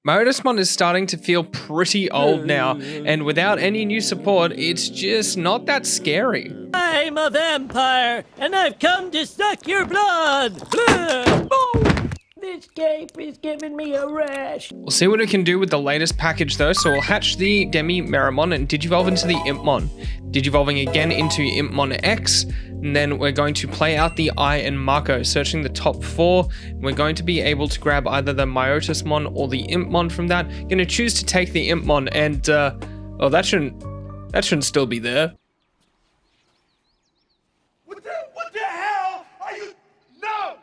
MaloMyotismon is starting to feel pretty old now, and without any new support, it's just not that scary. I'm a vampire, and I've come to suck your blood! This cape is giving me a rash. We'll see what it can do with the latest package though, so we'll hatch the MaloMyotismon and Digivolve into the Impmon. Digivolving again into Impmon X, and then we're going to play out the I and Marco, searching the top 4. We're going to be able to grab either the Myotismon or the Impmon from that. Going to choose to take the Impmon, and oh, that shouldn't still be there. What the hell are you? No!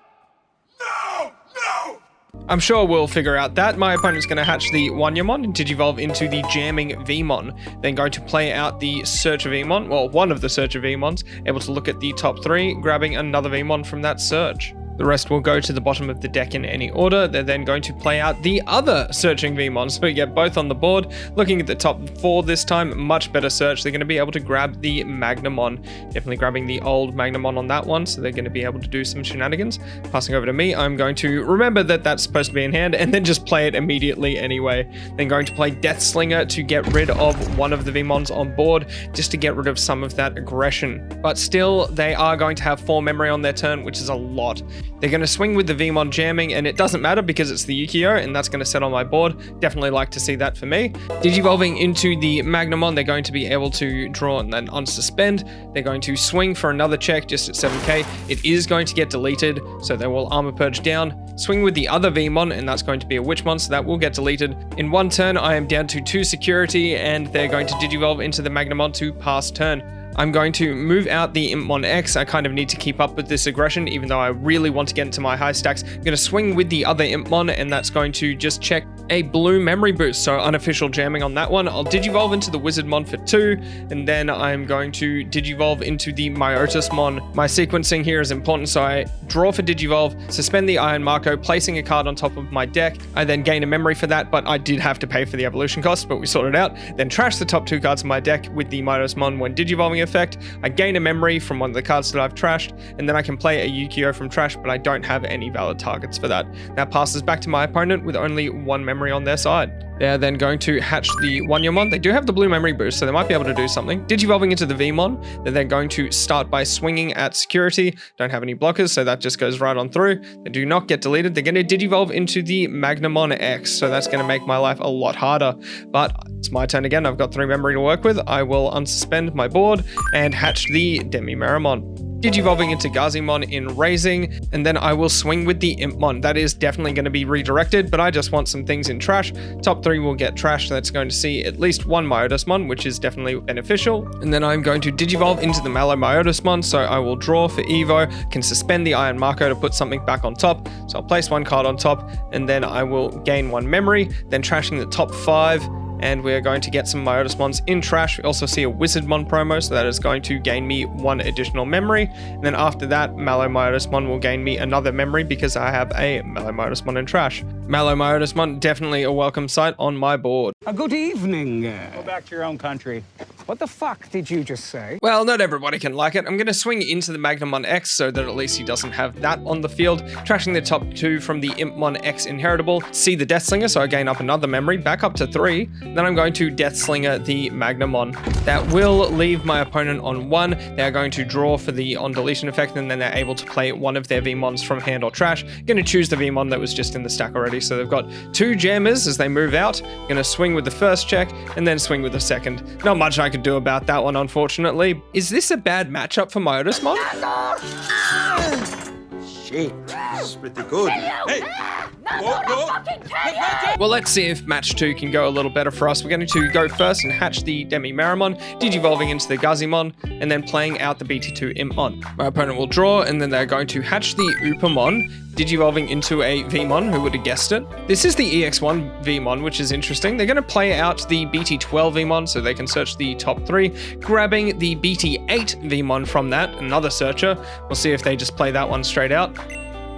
I'm sure we'll figure out that. My opponent's going to hatch the Wanyamon and Digivolve into the Jamming Vmon. Then going to play out the Searcher Vmon, well, one of the Searcher Vmons, able to look at the top 3, grabbing another Vmon from that search. The rest will go to the bottom of the deck in any order. They're then going to play out the other searching Vmon. So we get both on the board. Looking at the top 4 this time, much better search. They're going to be able to grab the Magnamon. Definitely grabbing the old Magnamon on that one. So they're going to be able to do some shenanigans. Passing over to me, I'm going to remember that that's supposed to be in hand and then just play it immediately anyway. Then going to play Deathslinger to get rid of one of the Vmons on board, just to get rid of some of that aggression. But still, they are going to have 4 memory on their turn, which is a lot. They're going to swing with the Vmon jamming, and it doesn't matter because it's the Yukio, and that's going to set on my board. Definitely like to see that for me. Digivolving into the Magnamon, they're going to be able to draw and then unsuspend. They're going to swing for another check just at 7k. It is going to get deleted, so they will Armor Purge down. Swing with the other Vmon, and that's going to be a Witchmon, so that will get deleted. In one turn, I am down to 2 security, and they're going to Digivolve into the Magnamon to pass turn. I'm going to move out the Impmon X. I kind of need to keep up with this aggression, even though I really want to get into my high stacks. I'm going to swing with the other Impmon, and that's going to just check a blue memory boost, so unofficial jamming on that one. I'll Digivolve into the Wizardmon for 2, and then I'm going to Digivolve into the Myotismon. My sequencing here is important, so I draw for Digivolve, suspend the Iron Marco, placing a card on top of my deck. I then gain a memory for that, but I did have to pay for the evolution cost, but we sorted it out. Then trash the top 2 cards of my deck with the Myotismon when Digivolving effect. I gain a memory from one of the cards that I've trashed, and then I can play a Yukio from trash, but I don't have any valid targets for that. That passes back to my opponent with only 1 memory on their side. They're then going to hatch the Wanyamon. They do have the blue memory boost, so they might be able to do something. Digivolving into the Vmon. They're then going to start by swinging at security. Don't have any blockers, so that just goes right on through. They do not get deleted. They're going to Digivolve into the Magnamon X, so that's going to make my life a lot harder. But it's my turn again. I've got 3 memory to work with. I will unsuspend my board and hatch the Demi-Meramon. Digivolving into Gazimon in Raising, and then I will swing with the Impmon. That is definitely going to be redirected, but I just want some things in trash. Top 3 will get trashed, so that's going to see at least 1 Myotismon, which is definitely beneficial. And then I'm going to Digivolve into the MaloMyotismon, so I will draw for Evo, can suspend the Iron Marco to put something back on top. So I'll place 1 card on top, and then I will gain 1 memory, then trashing the top 5. And we're going to get some Myotismons in trash. We also see a Wizardmon promo, so that is going to gain me 1 additional memory. And then after that, MaloMyotismon will gain me another memory because I have a MaloMyotismon in trash. MaloMyotismon, definitely a welcome sight on my board. Good evening. Go back to your own country. What the fuck did you just say? Well, not everybody can like it. I'm going to swing into the Magnamon X so that at least he doesn't have that on the field. Trashing the top 2 from the Impmon X inheritable. See the Deathslinger, so I gain up another memory, back up to 3. Then I'm going to Deathslinger the Magnamon. That will leave my opponent on 1. They're going to draw for the on deletion effect, and then they're able to play one of their Vmons from hand or trash. Going to choose the Vmon that was just in the stack already. So they've got 2 jammers as they move out. Going to swing with the first check and then swing with the second. Not much I could do about that one, unfortunately. Is this a bad matchup for Myotismon? Shit, this is pretty good. Hey! Well, let's see if match 2 can go a little better for us. We're going to go first and hatch the Demi-Meramon, Digivolving into the Gazimon, and then playing out the BT2 Impmon. My opponent will draw, and then they're going to hatch the Upamon, Digivolving into a Vmon, who would have guessed it. This is the EX1 Vmon, which is interesting. They're going to play out the BT12 Vmon, so they can search the top 3, grabbing the BT8 Vmon from that, another searcher. We'll see if they just play that one straight out.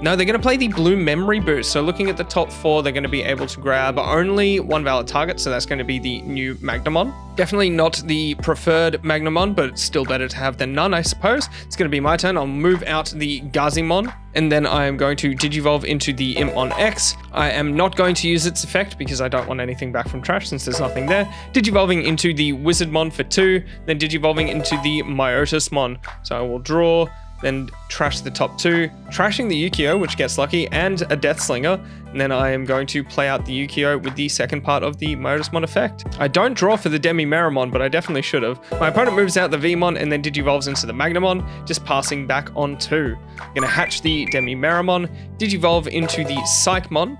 No, they're going to play the blue memory boost. So looking at the top 4, they're going to be able to grab only one valid target. So that's going to be the new Magnamon. Definitely not the preferred Magnamon, but it's still better to have than none, I suppose. It's going to be my turn. I'll move out the Gazimon, and then I am going to Digivolve into the Impmon X. I am not going to use its effect because I don't want anything back from trash since there's nothing there. Digivolving into the Wizardmon for 2, then Digivolving into the Myotismon. So I will draw, then trash the top 2, trashing the Yukio, which gets lucky, and a Death Slinger. And then I am going to play out the Yukio with the second part of the Myotismon effect. I don't draw for the Demi-Meramon, but I definitely should have. My opponent moves out the Vmon and then Digivolves into the Magnamon, just passing back on 2. I'm going to hatch the Demi-Meramon, Digivolve into the Psychmon,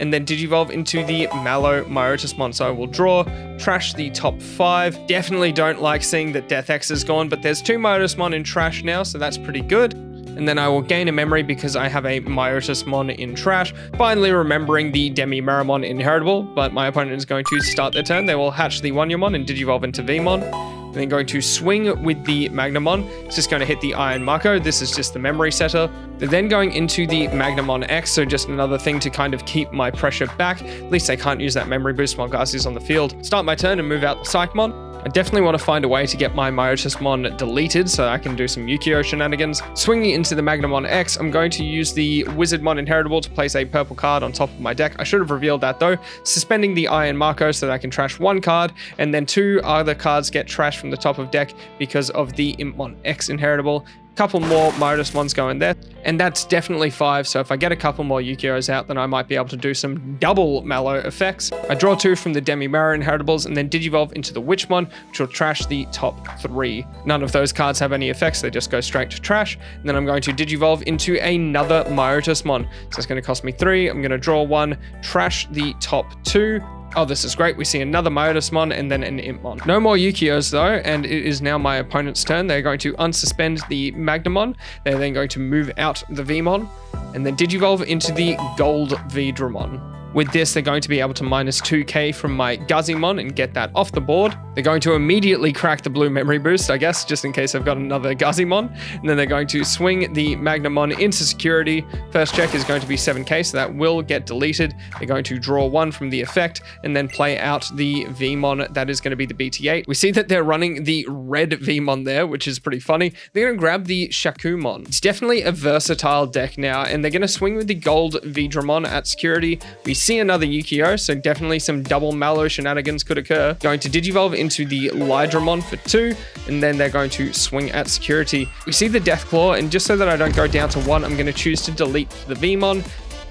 and then Digivolve into the MaloMyotismon. So I will draw, trash the top 5. Definitely don't like seeing that Death X is gone, but there's 2 Myotismon in trash now, so that's pretty good. And then I will gain a memory because I have a Myotismon in trash. Finally remembering the Demi-Meramon inheritable, but my opponent is going to start their turn. They will hatch the Wanyamon and Digivolve into Vmon. And then going to swing with the Magnamon. It's just going to hit the Iron Mako. This is just the memory setter. They're then going into the Magnamon X, so just another thing to kind of keep my pressure back. At least I can't use that memory boost while Gazi's on the field. Start my turn and move out the Psychmon. I definitely want to find a way to get my Myotismon deleted so I can do some Yukio shenanigans. Swinging into the Magnamon X, I'm going to use the Wizardmon inheritable to place a purple card on top of my deck. I should have revealed that though. Suspending the Iron Mako so that I can trash 1 card, and then 2 other cards get trashed from the top of deck because of the Impmon X inheritable. Couple more Myotismons going there, and that's definitely 5, so if I get a couple more Yukios out, then I might be able to do some double Malo effects. I draw 2 from the Demi-Mara inheritables and then Digivolve into the Witchmon, which will trash the top 3. None of those cards have any effects, they just go straight to trash. And then I'm going to Digivolve into another Myotismon, so it's going to cost me 3. I'm going to draw 1, trash the top 2. Oh, this is great. We see another Myotismon and then an Impmon. No more Yukios though, and it is now my opponent's turn. They're going to unsuspend the Magnamon. They're then going to move out the Vmon and then Digivolve into the Gold Vidramon. With this, they're going to be able to minus 2k from my Gazimon and get that off the board. They're going to immediately crack the blue memory boost, I guess, just in case I've got another Gazimon. And then they're going to swing the Magnamon into security. First check is going to be 7k, so that will get deleted. They're going to draw 1 from the effect and then play out the Vmon. That is going to be the BT8. We see that they're running the red Vmon there, which is pretty funny. They're going to grab the Shakumon. It's definitely a versatile deck now, and they're going to swing with the gold Vidramon at security. We see another Yukio, so definitely some double Malo shenanigans could occur. Going to Digivolve into the Lydramon for 2, and then they're going to swing at security. We see the Deathclaw, and just so that I don't go down to 1, I'm going to choose to delete the Vmon.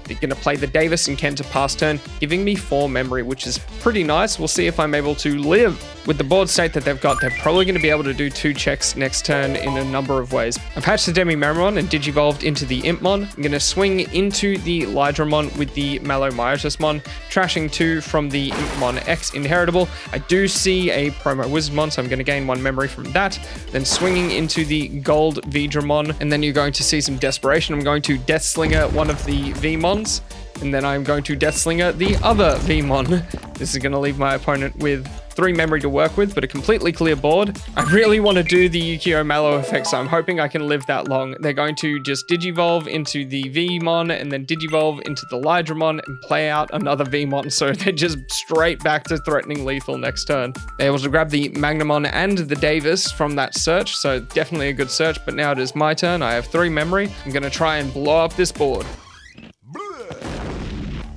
They're going to play the Davis and Ken to pass turn, giving me 4 memory, which is pretty nice. We'll see if I'm able to live. With the board state that they've got, they're probably going to be able to do 2 checks next turn in a number of ways. I've hatched the Demi-Meramon and Digivolved into the Impmon. I'm going to swing into the Lydramon with the MaloMyotismon, trashing 2 from the Impmon X inheritable. I do see a Promo Wizardmon, so I'm going to gain 1 memory from that. Then swinging into the Gold Vidramon, and then you're going to see some desperation. I'm going to Death Slinger one of the Vmons, and then I'm going to Death Slinger the other Vmon. This is going to leave my opponent with 3 memory to work with, but a completely clear board. I really want to do the Yukio Malo effect, so I'm hoping I can live that long. They're going to just Digivolve into the Vmon and then Digivolve into the Lydramon and play out another Vmon, so they're just straight back to threatening lethal next turn. They're able to grab the Magnamon and the Davis from that search, so definitely a good search, but now it is my turn. I have 3 memory. I'm going to try and blow up this board.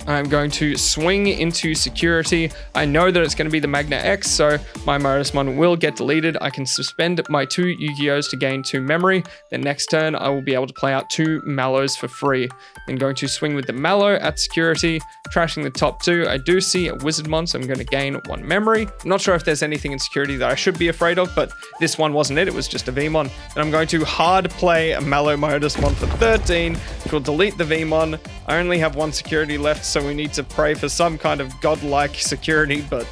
I'm going to swing into security. I know that it's going to be the Magna X, so my Myotismon will get deleted. I can suspend my 2 Yu-Gi-Ohs to gain 2 memory. Then next turn, I will be able to play out 2 Malos for free. Then going to swing with the Malo at security, trashing the top 2. I do see a Wizardmon, so I'm going to gain 1 memory. I'm not sure if there's anything in security that I should be afraid of, but this one wasn't it. It was just a Vmon. And I'm going to hard play a MaloMyotismon for 13, which will delete the Vmon. I only have 1 security left, so we need to pray for some kind of godlike security, but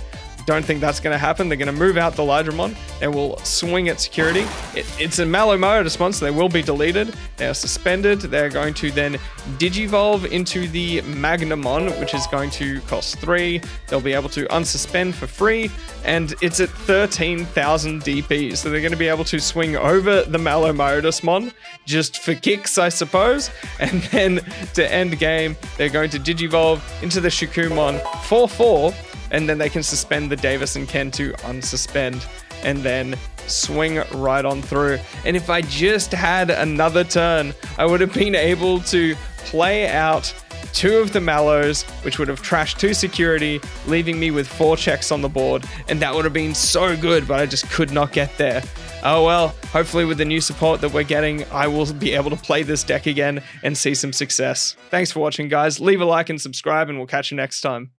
Don't think that's going to happen. They're going to move out the Lydramon. They will swing at security. It's a MaloMyotismon, so they will be deleted. They are suspended. They're going to then digivolve into the Magnamon, which is going to cost 3. They'll be able to unsuspend for free, and it's at 13,000 DP, so they're going to be able to swing over the MaloMyotismon just for kicks, I suppose, and then to end game, they're going to digivolve into the Shikumon 4/4, and then they can suspend the Davis and Ken to unsuspend, and then swing right on through. And if I just had another turn, I would have been able to play out 2 of the Mallows, which would have trashed 2 security, leaving me with 4 checks on the board, and that would have been so good, but I just could not get there. Oh well, hopefully with the new support that we're getting, I will be able to play this deck again and see some success. Thanks for watching, guys. Leave a like and subscribe, and we'll catch you next time.